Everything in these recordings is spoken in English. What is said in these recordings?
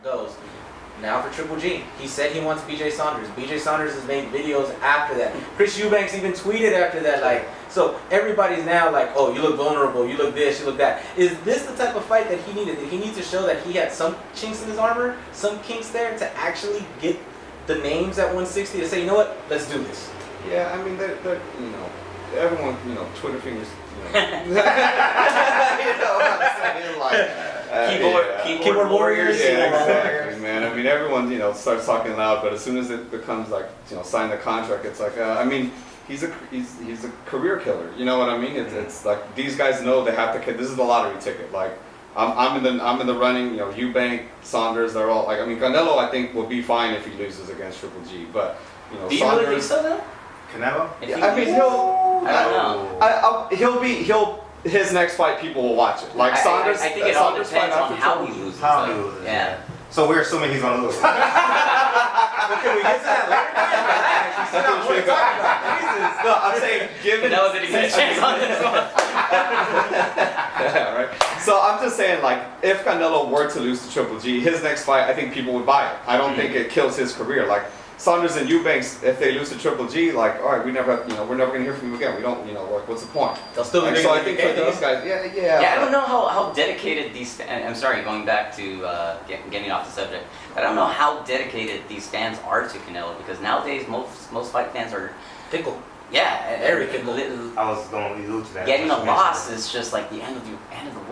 goes. Now for Triple G, he said he wants BJ Saunders. BJ Saunders has made videos after that. Chris Eubanks even tweeted after that, like, so everybody's now like, oh, you look vulnerable, you look this, you look that. Is this the type of fight that he needed? Did he need to show that he had some chinks in his armor, some kinks there to actually get the names at 160 to say, you know what, let's do this? Yeah, I mean, they're everyone, Twitter fingers, you know what I'm saying? Like, keyboard warriors. Yeah, exactly, man. I mean, everyone, starts talking loud, but as soon as it becomes like, sign the contract, it's like, I mean, he's a career killer. You know what I mean? It's like these guys know they have to. This is the lottery ticket. Like, I'm in the running. Eubank, Saunders, they're all like. I mean, Canelo, I think, will be fine if he loses against Triple G, but Do you Saunders, really think so, though? Canelo? I mean, his next fight, people will watch it. Like Saunders, I think it all depends on how he loses. Yeah. So we're assuming he's gonna lose. Well, can we get to that later? Jesus. No, I'm saying given. Canelo didn't get a chance on this one. Yeah, right. So I'm just saying, like, if Canelo were to lose to Triple G, his next fight, I think people would buy it. I don't think it kills his career. Like Saunders and Eubanks, if they lose to Triple G, like, all right, we're never gonna hear from you again. We don't, like, what's the point? They'll still be so I think for these guys, Yeah, I don't know how dedicated these. I'm sorry, going back to getting off the subject. But I don't know how dedicated these fans are to Canelo, because nowadays most fight fans are fickle. Yeah, very fickle. I was going to allude to that. Getting a loss is just like the end of the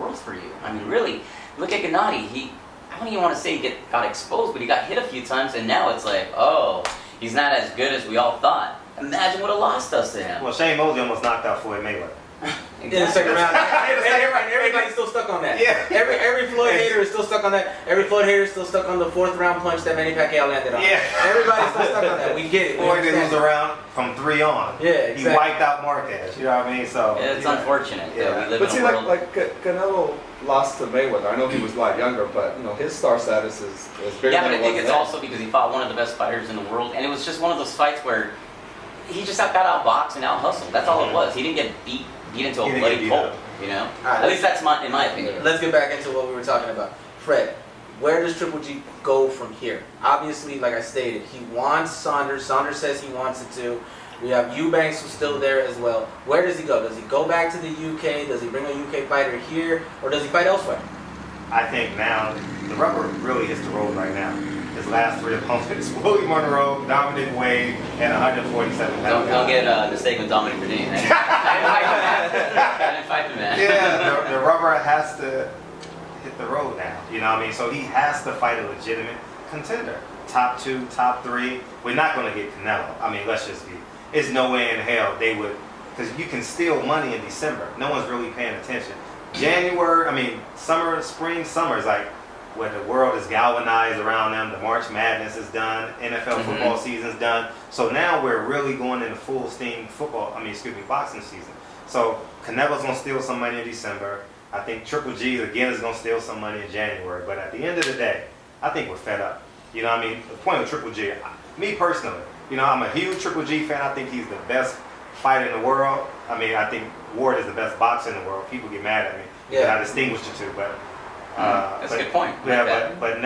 world for you. I mean, really, look at Gennady. I don't even want to say he got exposed, but he got hit a few times, and now it's like, oh, he's not as good as we all thought. Imagine what a loss does to him. Well, Shane Mosley almost knocked out Floyd Mayweather. In the second round. Everybody's still stuck on that. Yeah. Every Floyd hater is still stuck on that. Every Floyd hater is still stuck on the fourth round punch that Manny Pacquiao landed on. Yeah. Everybody's still stuck on that. We get it. Floyd didn't lose around from 3 on. Yeah, exactly. He wiped out Marquez. You know what I mean? So it's unfortunate. Yeah. We live But in see, a world. like Canelo lost to Mayweather. I know he was a lot younger, but his star status is bigger Yeah, than but I it think was it's then. also because he fought one of the best fighters in the world, and it was just one of those fights where he just got out-boxed and out-hustled. That's all it was. He didn't get beat into a bloody pulp, All right, At least that's in my opinion. Let's get back into what we were talking about. Fred, where does Triple G go from here? Obviously, like I stated, he wants Saunders. Saunders says he wants it too. We have Eubanks who's still there as well. Where does he go? Does he go back to the UK? Does he bring a UK fighter here? Or does he fight elsewhere? I think now the rubber really hits the road right now. His last 3 opponents: Willie Monroe, Dominic Wade, and 147 pounds. Don't get mistaken with Dominic Verdine. I didn't fight the man. Yeah, the rubber has to hit the road now. You know what I mean? So he has to fight a legitimate contender. Top 2, top 3. We're not going to get Canelo. I mean, let's just be. There's no way in hell they would, because you can steal money in December. No one's really paying attention. January, spring, summer is like where the world is galvanized around them. The March Madness is done. NFL football season's done. So now we're really going into full steam boxing season. So Canelo's going to steal some money in December. I think Triple G, again, is going to steal some money in January. But at the end of the day, I think we're fed up. You know what I mean? The point of Triple G, me personally, I'm a huge Triple G fan. I think he's the best fighter in the world. I mean, I think Ward is the best boxer in the world. People get mad at me because I distinguish the two. But that's a good point. Yeah, but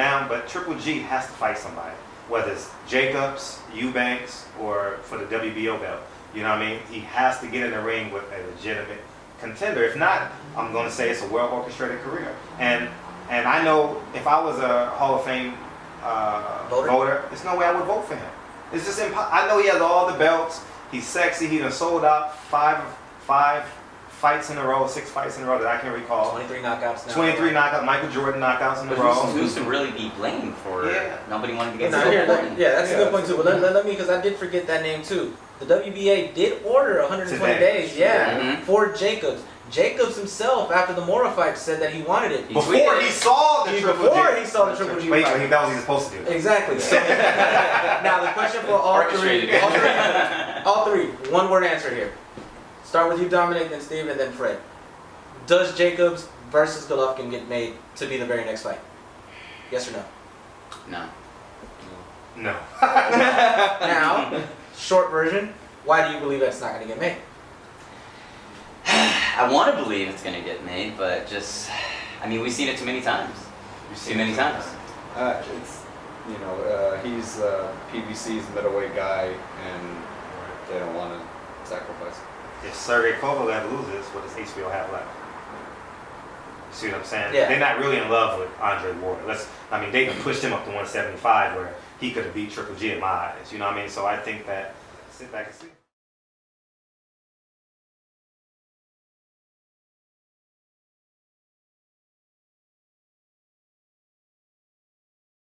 Triple G has to fight somebody, whether it's Jacobs, Eubanks, or for the WBO belt. You know what I mean? He has to get in the ring with a legitimate contender. If not, I'm going to say it's a well orchestrated career. And I know if I was a Hall of Fame voter, there's no way I would vote for him. It's just impossible. I know he has all the belts. He's sexy. He done sold out 5 fights in a row, 6 fights in a row that I can recall. 23 knockouts now. 23 knockouts, Michael Jordan knockouts in a row. Who's to really be blamed for nobody wanting to get Yeah, that's a good point too. But let me, because I did forget that name too. The WBA did order 120 days, for Jacobs. Jacobs himself, after the Mora fight, said that he wanted it. Before he saw the Triple G. Wait, that was what he was supposed to do. Exactly. So, now the question for all three, one-word answer here. Start with you, Dominic, then Steve, and then Fred. Does Jacobs versus Golovkin get made to be the very next fight? Yes or no? No. Now, short version, why do you believe that's not going to get made? I want to believe it's going to get made, but we've seen it too many times. It's he's PBC's middleweight guy, and they don't want to sacrifice. If Sergey Kovalev loses, what does HBO have left? You see what I'm saying? Yeah. They're not really in love with Andre Ward. They can push him up to 175 where he could have beat Triple G in my eyes. You know what I mean? So I think that sit back and see.